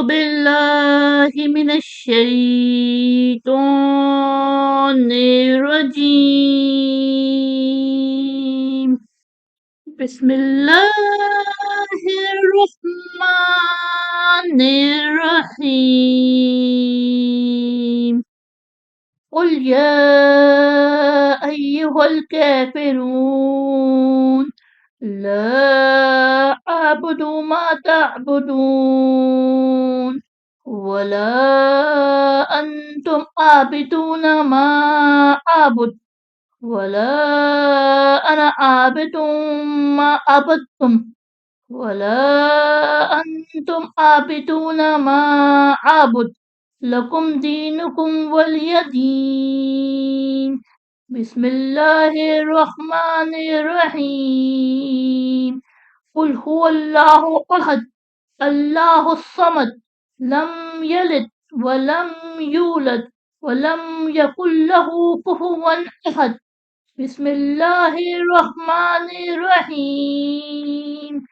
بالله من الشيطان الرجيم. بسم الله الرحمن الرحيم. قل يا أيها الكافرون لا أعبد ما تعبدون ولا أنتم عابدون ما أعبد ولا أنا عابد ما عبدتم ولا أنتم عابدون ما أعبد لكم دينكم ولي دين. بسم الله الرحمن الرحيم. قل هو الله أحد الله الصمد لم يلد ولم يولد ولم يكن له كفوا أحد. بسم الله الرحمن الرحيم.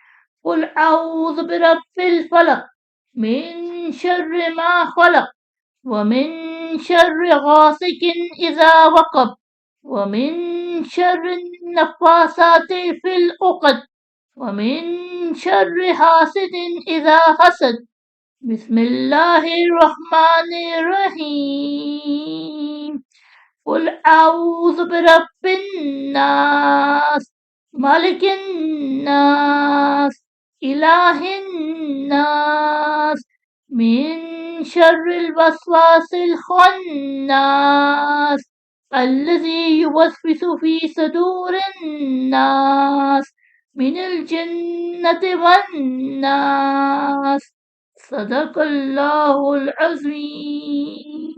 قل أعوذ برب الفلق من شر ما خلق ومن شر غاسق إذا وقب ومن شر النفاثات في العقد ومن شر حاسد إذا حسد. بسم الله الرحمن الرحيم. قل أعوذ برب الناس ملك الناس إله الناس من شر الوسواس الخناس الذي يوسوس في صدور الناس من الجنة والناس. صدق الله العظيم.